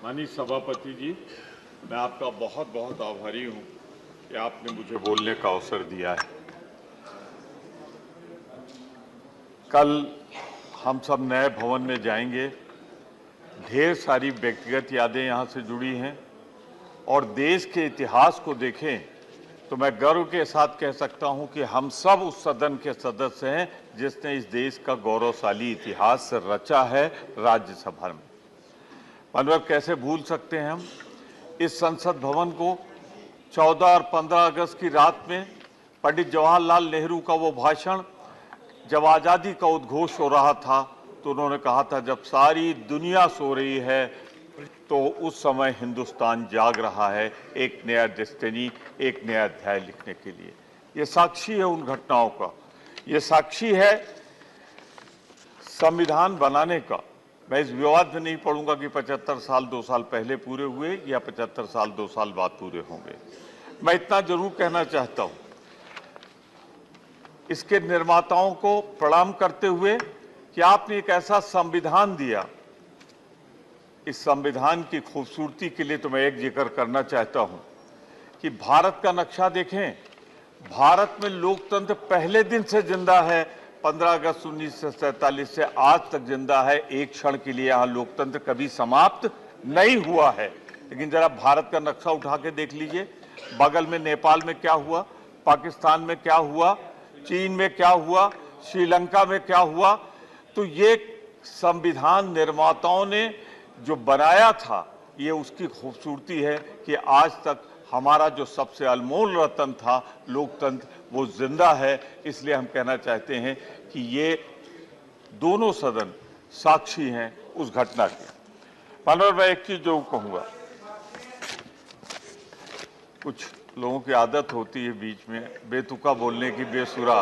माननीय सभापति जी, मैं आपका बहुत बहुत आभारी हूं कि आपने मुझे बोलने का अवसर दिया है। कल हम सब नए भवन में जाएंगे। ढेर सारी व्यक्तिगत यादें यहाँ से जुड़ी हैं और देश के इतिहास को देखें तो मैं गर्व के साथ कह सकता हूं कि हम सब उस सदन के सदस्य हैं जिसने इस देश का गौरवशाली इतिहास रचा है राज्यसभा में। मतलब कैसे भूल सकते हैं हम इस संसद भवन को 14 और 15 अगस्त की रात में पंडित जवाहरलाल नेहरू का वो भाषण, जब आज़ादी का उद्घोष हो रहा था तो उन्होंने कहा था जब सारी दुनिया सो रही है तो उस समय हिंदुस्तान जाग रहा है एक नया डेस्टिनी, एक नया अध्याय लिखने के लिए। ये साक्षी है उन घटनाओं का, ये साक्षी है संविधान बनाने का। मैं इस विवाद में नहीं पढ़ूंगा कि 75 साल 2 साल पहले पूरे हुए या 75 साल 2 साल बाद पूरे होंगे। मैं इतना जरूर कहना चाहता हूं, इसके निर्माताओं को प्रणाम करते हुए कि आपने एक ऐसा संविधान दिया। इस संविधान की खूबसूरती के लिए तो मैं एक जिक्र करना चाहता हूं कि भारत का नक्शा देखें। भारत में लोकतंत्र पहले दिन से जिंदा है, 15 अगस्त 1947 से आज तक जिंदा है। एक क्षण के लिए यहां लोकतंत्र कभी समाप्त नहीं हुआ है। लेकिन जरा भारत का नक्शा उठा के देख लीजिए, बगल में नेपाल में क्या हुआ, पाकिस्तान में क्या हुआ, चीन में क्या हुआ, श्रीलंका में क्या हुआ। तो ये संविधान निर्माताओं ने जो बनाया था, ये उसकी खूबसूरती है कि आज तक हमारा जो सबसे अनमोल रत्न था लोकतंत्र, वो जिंदा है। इसलिए हम कहना चाहते हैं कि ये दोनों सदन साक्षी हैं उस घटना के। मानव, मैं एक चीज जो कहूंगा, कुछ लोगों की आदत होती है बीच में बेतुका बोलने की, बेसुरा।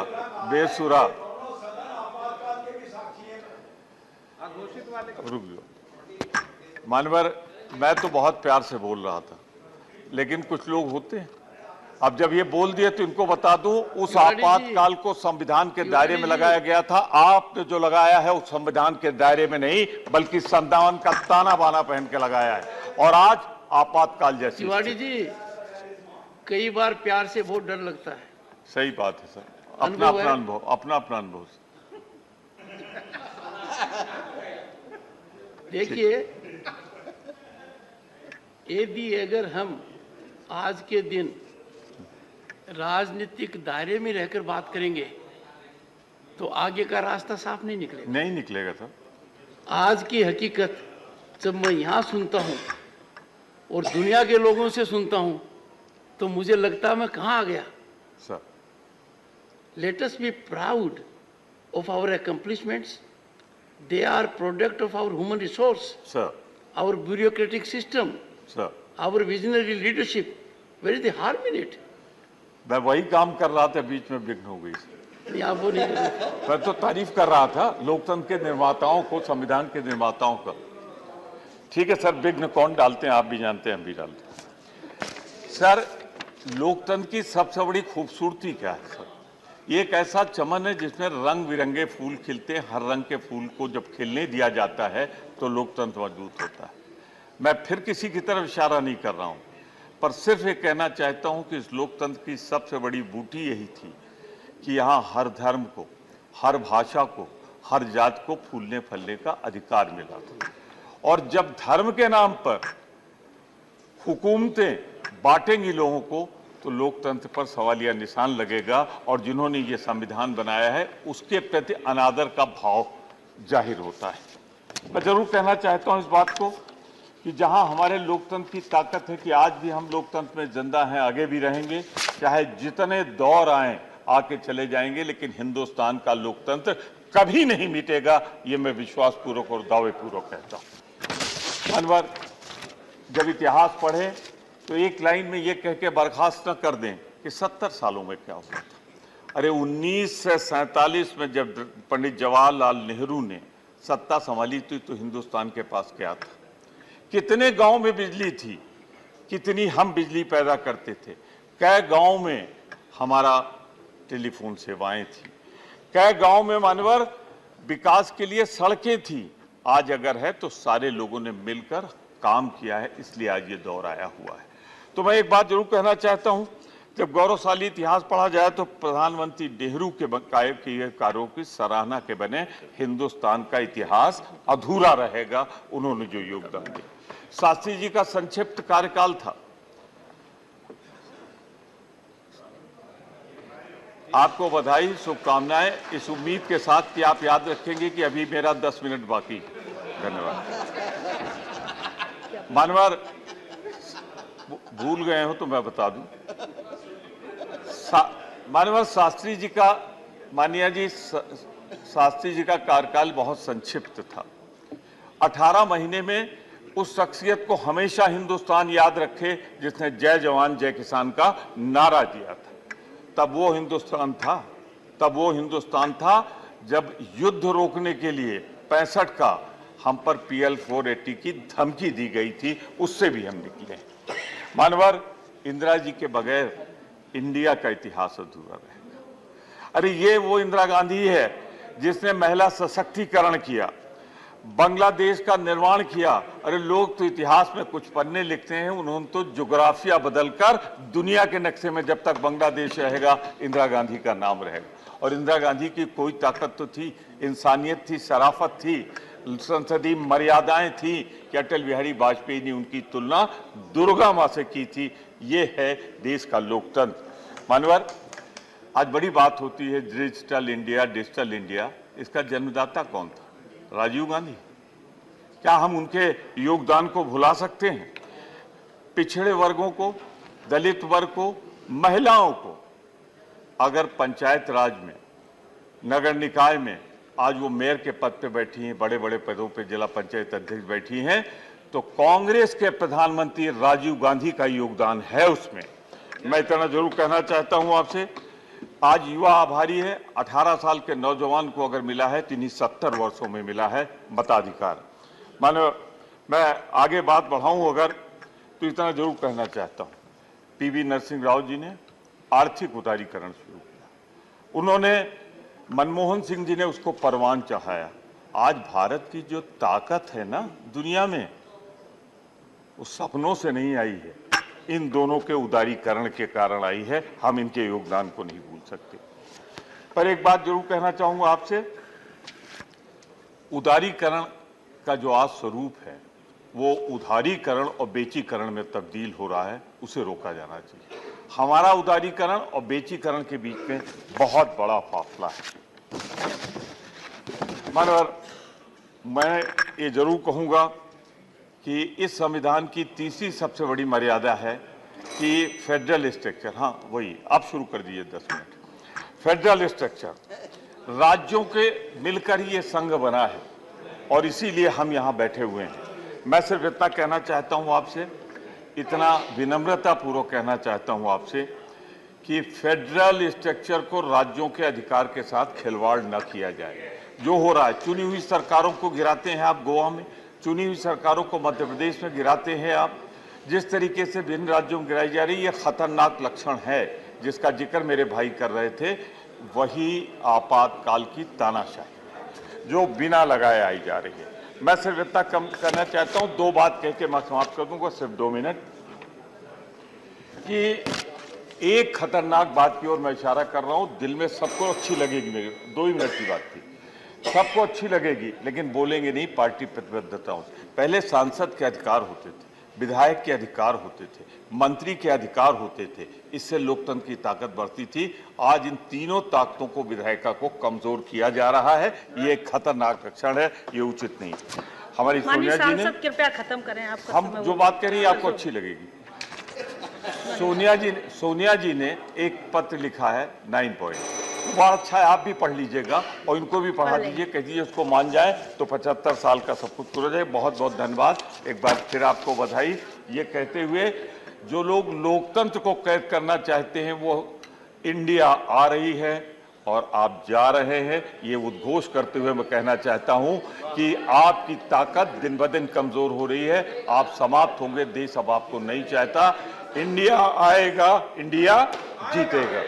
रुक जाओ मानवर, मैं तो बहुत प्यार से बोल रहा था, लेकिन कुछ लोग होते हैं, अब जब ये बोल दिए तो इनको बता दूं, उस आपातकाल को संविधान के दायरे में लगाया गया था। आपने जो लगाया है उस संविधान के दायरे में नहीं, बल्कि संविधान का ताना बाना पहन के लगाया है। और आज आपातकाल जैसी तिवारी जी, कई बार प्यार से बहुत डर लगता है। सही बात है सर, अपना अपना अनुभव। देखिए, यदि अगर हम आज के दिन राजनीतिक दायरे में रहकर बात करेंगे तो आगे का रास्ता साफ नहीं निकलेगा सर। आज की हकीकत जब मैं यहाँ सुनता हूँ और दुनिया के लोगों से सुनता हूँ तो मुझे लगता है मैं कहाँ आ गया sir. Let us be proud of our accomplishments. They are product of our human resource, sir, our bureaucratic system, sir, our visionary leadership. Where is the harm in it? मैं वही काम कर रहा था, बीच में विघ्न हो गई। नहीं, आप वो नहीं कर रहे। मैं तो तारीफ कर रहा था लोकतंत्र के निर्माताओं को, संविधान के निर्माताओं का। ठीक है सर, विघ्न कौन डालते हैं आप भी जानते हैं, हम भी डालते हैं। सर, लोकतंत्र की सबसे बड़ी खूबसूरती क्या है सर? ये एक ऐसा चमन है जिसमें रंग बिरंगे फूल खिलते हैं। हर रंग के फूल को जब खिलने दिया जाता है तो लोकतंत्र मजबूत होता है। मैं फिर किसी की तरफ इशारा नहीं कर रहा हूं, पर सिर्फ ये कहना चाहता हूं कि इस लोकतंत्र की सबसे बड़ी बूटी यही थी कि यहाँ हर धर्म को, हर भाषा को, हर जात को फूलने फलने का अधिकार मिला था। और जब धर्म के नाम पर हुकूमतें बांटेंगी लोगों को तो लोकतंत्र पर सवालिया निशान लगेगा और जिन्होंने ये संविधान बनाया है उसके प्रति अनादर का भाव जाहिर होता है। मैं जरूर कहना चाहता हूं इस बात को कि जहां हमारे लोकतंत्र की ताकत है कि आज भी हम लोकतंत्र में जिंदा हैं, आगे भी रहेंगे, चाहे जितने दौर आए आके चले जाएंगे, लेकिन हिंदुस्तान का लोकतंत्र कभी नहीं मिटेगा, ये मैं विश्वासपूर्वक और दावेपूर्वक कहता हूं। अनवर, जब इतिहास पढ़े तो एक लाइन में ये कह के बर्खास्त न कर दें कि 70 सालों में क्या हुआ था। अरे 1947 में जब पंडित जवाहरलाल नेहरू ने सत्ता संभाली थी तो हिंदुस्तान के पास क्या था? कितने गांव में बिजली थी, कितनी हम बिजली पैदा करते थे, कै गांव में हमारा टेलीफोन सेवाएं थी, कै गांव में मानवर विकास के लिए सड़कें थी। आज अगर है तो सारे लोगों ने मिलकर काम किया है, इसलिए आज ये दौर आया हुआ है। तो मैं एक बात जरूर कहना चाहता हूं, जब गौरवशाली इतिहास पढ़ा जाए तो प्रधानमंत्री नेहरू के किए कार्यों की सराहना के बने हिंदुस्तान का इतिहास अधूरा रहेगा। उन्होंने जो योगदान दिया, शास्त्री जी का संक्षिप्त कार्यकाल था। आपको बधाई, शुभकामनाएं, इस उम्मीद के साथ कि आप याद रखेंगे कि अभी मेरा 10 मिनट बाकी है। धन्यवाद। मानवर भूल गए हो तो मैं बता दूं, मानवर शास्त्री जी का, मानिया जी, शास्त्री जी का कार्यकाल बहुत संक्षिप्त था। 18 महीने में उस शख्सियत को हमेशा हिंदुस्तान याद रखे जिसने जय जवान जय किसान का नारा दिया था। तब वो हिंदुस्तान था जब युद्ध रोकने के लिए 65 का हम पर PL 480 की धमकी दी गई थी, उससे भी हम निकले। मानवर, इंदिरा जी के बगैर इंडिया का इतिहास अधूरा रहेगा। अरे ये वो इंदिरा गांधी है जिसने महिला सशक्तिकरण किया, बांग्लादेश का निर्माण किया। अरे लोग तो इतिहास में कुछ पन्ने लिखते हैं, उन्होंने तो ज्योग्राफिया बदलकर दुनिया के नक्शे में जब तक बांग्लादेश रहेगा इंदिरा गांधी का नाम रहेगा। और इंदिरा गांधी की कोई ताकत तो थी, इंसानियत थी, शराफत थी, संसदीय मर्यादाएं थी कि अटल बिहारी वाजपेयी ने उनकी तुलना दुर्गा मां से की थी। ये है देश का लोकतंत्र। मानवर, आज बड़ी बात होती है डिजिटल इंडिया। इसका जन्मदाता कौन था? राजीव गांधी। क्या हम उनके योगदान को भुला सकते हैं? पिछड़े वर्गों को, दलित वर्ग को, महिलाओं को अगर पंचायत राज में, नगर निकाय में आज वो मेयर के पद पे बैठी हैं, बड़े बड़े पदों पे जिला पंचायत अध्यक्ष बैठी हैं, तो कांग्रेस के प्रधानमंत्री राजीव गांधी का योगदान है उसमें। मैं इतना जरूर कहना चाहता हूं आपसे, आज युवा आभारी है। 18 साल के नौजवान को अगर मिला है तो इन्हीं 70 वर्षों में मिला है मताधिकार। मानो मैं आगे बात बढ़ाऊं अगर, तो इतना जरूर कहना चाहता हूं, PV नरसिंह राव जी ने आर्थिक उदारीकरण शुरू किया। उन्होंने, मनमोहन सिंह जी ने उसको परवान चढ़ाया। आज भारत की जो ताकत है ना दुनिया में, वो सपनों से नहीं आई है, इन दोनों के उदारीकरण के कारण आई है। हम इनके योगदान को नहीं भूल सकते। पर एक बात जरूर कहना चाहूंगा आपसे, उदारीकरण का जो आज स्वरूप है वो उधारीकरण और बेचीकरण में तब्दील हो रहा है, उसे रोका जाना चाहिए। हमारा उदारीकरण और बेचीकरण के बीच में बहुत बड़ा फासला है। मानवर, मैं ये जरूर कहूंगा कि इस संविधान की तीसरी सबसे बड़ी मर्यादा है कि फेडरल स्ट्रक्चर, हाँ वही, आप शुरू कर दीजिए 10 मिनट। फेडरल स्ट्रक्चर, राज्यों के मिलकर ही ये संघ बना है और इसीलिए हम यहाँ बैठे हुए हैं। मैं सिर्फ इतना कहना चाहता हूँ आपसे, इतना विनम्रतापूर्वक कहना चाहता हूँ आपसे कि फेडरल स्ट्रक्चर को राज्यों के अधिकार के साथ खिलवाड़ न किया जाए। जो हो रहा है, चुनी हुई सरकारों को गिराते हैं आप गोवा में, चुनी हुई सरकारों को मध्य प्रदेश में गिराते हैं आप। जिस तरीके से विभिन्न राज्यों में गिराई जा रही है, यह खतरनाक लक्षण है जिसका जिक्र मेरे भाई कर रहे थे। वही आपातकाल की तानाशाही जो बिना लगाए आई जा रही है। मैं सिर्फ इतना कम करना चाहता हूं, 2 बात कह के मैं समाप्त कर दूंगा, सिर्फ 2 मिनट, कि एक खतरनाक बात की ओर मैं इशारा कर रहा हूं, दिल में सबको अच्छी लगेगी, मेरी 2 ही मिनट की बात थी, सबको अच्छी लगेगी, लेकिन बोलेंगे नहीं पार्टी प्रतिबद्धताओं से। पहले सांसद के अधिकार होते थे, विधायक के अधिकार होते थे, मंत्री के अधिकार होते थे, इससे लोकतंत्र की ताकत बढ़ती थी। आज इन तीनों ताकतों को, विधायिका को कमजोर किया जा रहा है। ये एक खतरनाक लक्षण है, ये उचित नहीं। हमारी सोनिया जी ने, कृपया खत्म करें, आपका हम जो बात कह रही है आपको अच्छी लगेगी। सोनिया जी ने एक पत्र लिखा है 9 पॉइंट, बड़ा अच्छा है, आप भी पढ़ लीजिएगा और इनको भी पढ़ा दीजिए, कह दीजिए उसको मान जाए तो 75 साल का सब कुछ पूरा जाए। बहुत बहुत धन्यवाद, एक बार फिर आपको बधाई। ये कहते हुए, जो लोग लोकतंत्र को कैद करना चाहते हैं वो इंडिया आ रही है और आप जा रहे हैं, ये उद्घोष करते हुए मैं कहना चाहता हूं कि आपकी ताकत दिन ब दिन कमजोर हो रही है, आप समाप्त होंगे, देश अब आपको नहीं चाहता। इंडिया आएगा, इंडिया जीतेगा।